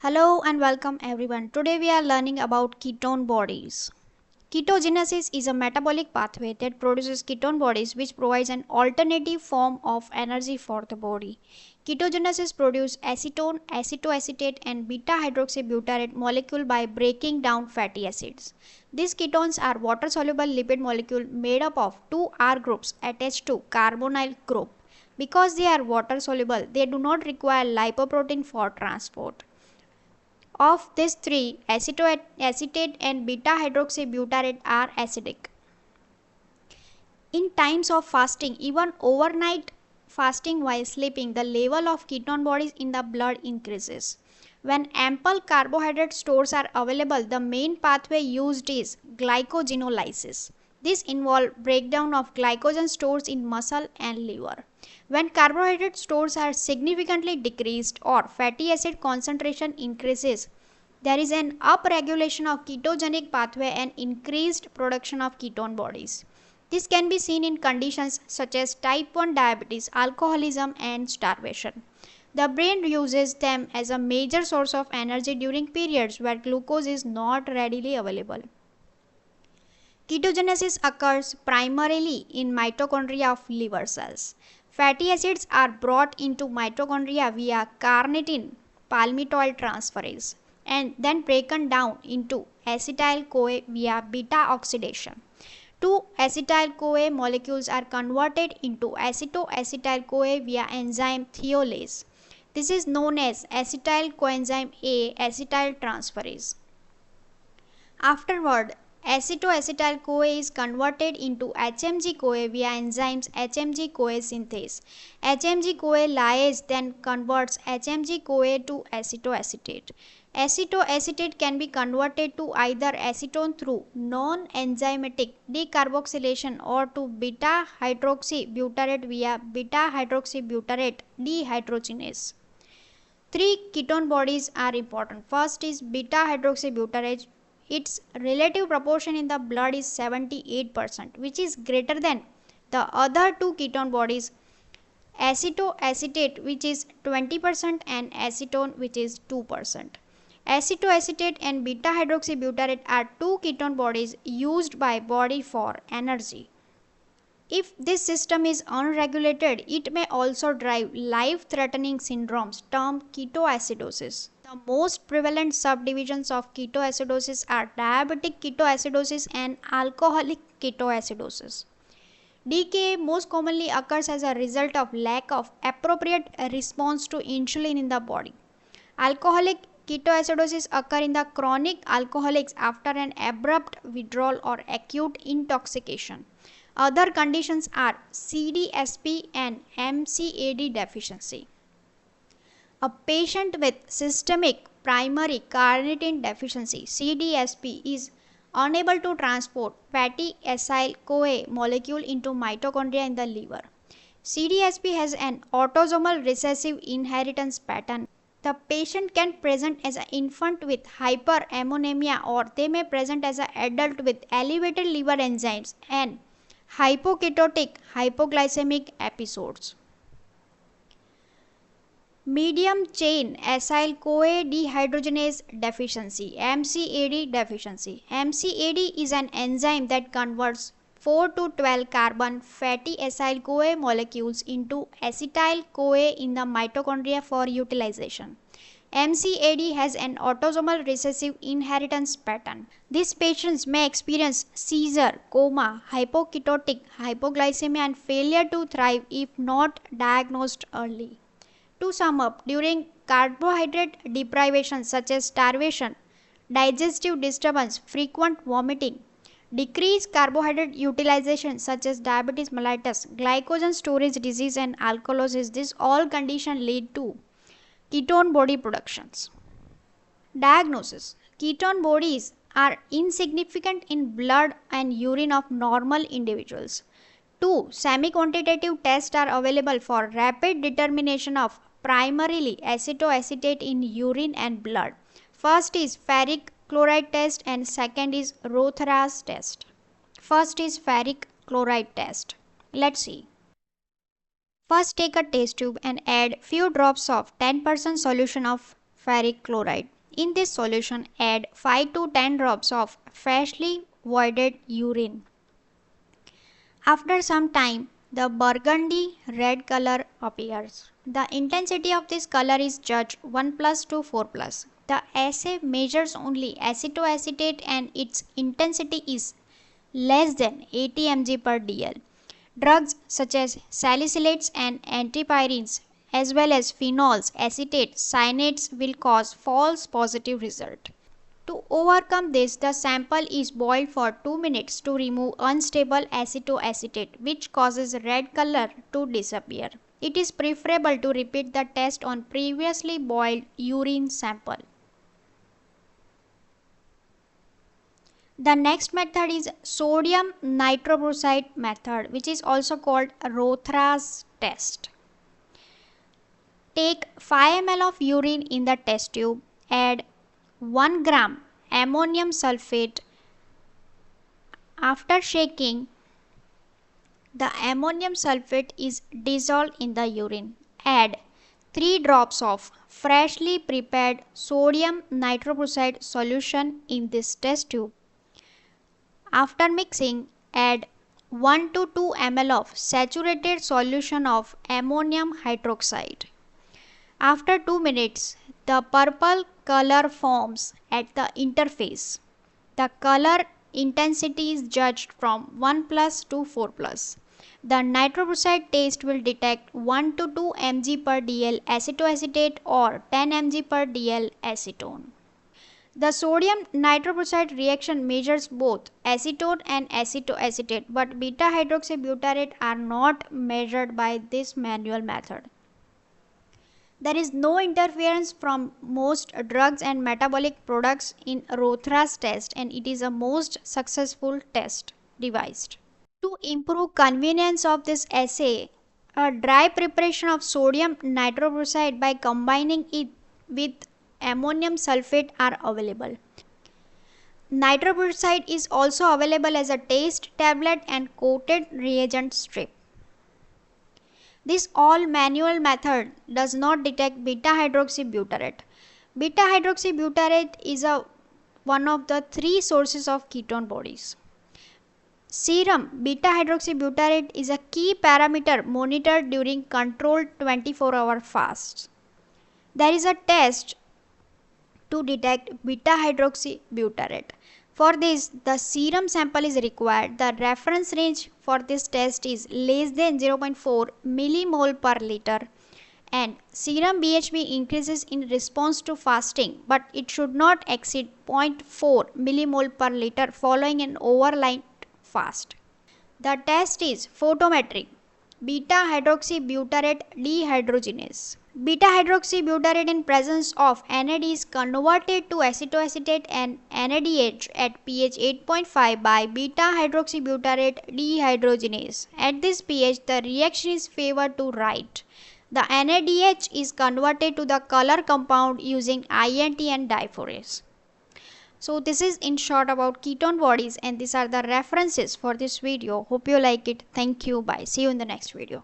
Hello and welcome everyone. Today we are learning about ketone bodies. Ketogenesis is a metabolic pathway that produces ketone bodies which provides an alternative form of energy for the body. Ketogenesis produces acetone, acetoacetate and betahydroxybutyrate molecule by breaking down fatty acids. These ketones are water-soluble lipid molecule made up of two R groups attached to carbonyl group. Because they are water-soluble, they do not require lipoprotein for transport. Of these three, acetoacetate and betahydroxybutyrate are acidic. In times of fasting, even overnight fasting while sleeping, the level of ketone bodies in the blood increases. When ample carbohydrate stores are available, the main pathway used is glycogenolysis. This involves breakdown of glycogen stores in muscle and liver. When carbohydrate stores are significantly decreased or fatty acid concentration increases, there is an upregulation of ketogenic pathway and increased production of ketone bodies. This can be seen in conditions such as type 1 diabetes, alcoholism, and starvation. The brain uses them as a major source of energy during periods where glucose is not readily available. Ketogenesis occurs primarily in mitochondria of liver cells. Fatty acids are brought into mitochondria via carnitine palmitoyl transferase and then broken down into acetyl-CoA via beta oxidation. Two acetyl-CoA molecules are converted into acetoacetyl-CoA via enzyme thiolase. This is known as acetyl coenzyme A acetyl transferase. Afterward, acetoacetyl-CoA is converted into HMG-CoA via enzymes HMG-CoA synthase. HMG-CoA lyase then converts HMG-CoA to acetoacetate. Acetoacetate can be converted to either acetone through non-enzymatic decarboxylation or to beta-hydroxybutyrate via beta-hydroxybutyrate dehydrogenase. Three ketone bodies are important. First is beta-hydroxybutyrate. Its relative proportion in the blood is 78%, which is greater than the other two ketone bodies, acetoacetate, which is 20%, and acetone, which is 2%. Acetoacetate and beta-hydroxybutyrate are two ketone bodies used by body for energy. If this system is unregulated, it may also drive life-threatening syndromes termed ketoacidosis. The most prevalent subdivisions of ketoacidosis are diabetic ketoacidosis and alcoholic ketoacidosis. DKA most commonly occurs as a result of lack of appropriate response to insulin in the body. Alcoholic ketoacidosis occur in the chronic alcoholics after an abrupt withdrawal or acute intoxication. Other conditions are CDSP and MCAD deficiency. A patient with systemic primary carnitine deficiency CDSP is unable to transport fatty acyl-CoA molecule into mitochondria in the liver. CDSP has an autosomal recessive inheritance pattern. The patient can present as an infant with hyperammonemia or they may present as an adult with elevated liver enzymes and hypoketotic hypoglycemic episodes. Medium chain acyl-CoA dehydrogenase deficiency MCAD deficiency. MCAD is an enzyme that converts 4 to 12 carbon fatty acyl-CoA molecules into acetyl-CoA in the mitochondria for utilization. MCAD has an autosomal recessive inheritance pattern. These patients may experience seizure, coma, hypoketotic hypoglycemia and failure to thrive if not diagnosed early. To sum up, during carbohydrate deprivation such as starvation, digestive disturbance, frequent vomiting, decreased carbohydrate utilization such as diabetes mellitus, glycogen storage disease and alkalosis, these all conditions lead to ketone body productions. Diagnosis: ketone bodies are insignificant in blood and urine of normal individuals. Two semi-quantitative tests are available for rapid determination of primarily acetoacetate in urine and blood. First is ferric chloride test and second is Rothrase test. First is ferric chloride test. Let's see. First take a test tube and add few drops of 10% solution of ferric chloride. In this solution, add 5 to 10 drops of freshly voided urine. After some time, the burgundy red color appears. The intensity of this color is judged 1 plus to 4 plus. The assay measures only acetoacetate and its intensity is less than 80 mg per dl. Drugs such as salicylates and antipyrines as well as phenols, acetates, cyanates will cause false positive result. To overcome this, the sample is boiled for 2 minutes to remove unstable acetoacetate, which causes red color to disappear. It is preferable to repeat the test on previously boiled urine sample. The next method is sodium nitroprusside method, which is also called Rothra's test. Take 5 ml of urine in the test tube, add 1 gram ammonium sulfate. After shaking, the ammonium sulfate is dissolved in the urine. Add 3 drops of freshly prepared sodium nitroprusside solution in this test tube. After mixing, add 1 to 2 ml of saturated solution of ammonium hydroxide. After 2 minutes, the purple color forms at the interface. The color intensity is judged from 1 plus to 4 plus. The nitroprusside test will detect 1 to 2 mg per dl acetoacetate or 10 mg per dl acetone. The sodium nitroprusside reaction measures both acetone and acetoacetate, but betahydroxybutyrate are not measured by this manual method. There is no interference from most drugs and metabolic products in Rothra's test, and it is a most successful test devised. To improve convenience of this assay, a dry preparation of sodium nitroprusside by combining it with ammonium sulfate are available. Nitroprusside is also available as a taste tablet and coated reagent strip. This all manual method does not detect betahydroxybutyrate. Betahydroxybutyrate is one of the 3 sources of ketone bodies. Serum betahydroxybutyrate is a key parameter monitored during controlled 24-hour fasts. There is a test to detect betahydroxybutyrate. For this, the serum sample is required. The reference range for this test is less than 0.4 millimole per liter, and serum BHB increases in response to fasting, but it should not exceed 0.4 millimole per liter following an overnight fast. The test is photometric beta-hydroxybutyrate dehydrogenase. Beta-hydroxybutyrate in presence of NAD is converted to acetoacetate and NADH at pH 8.5 by beta-hydroxybutyrate dehydrogenase. At this pH, the reaction is favored to right. The NADH is converted to the color compound using INT and diphorase. So this is in short about ketone bodies, and these are the references for this video. Hope you like it. Thank you. Bye. See you in the next video.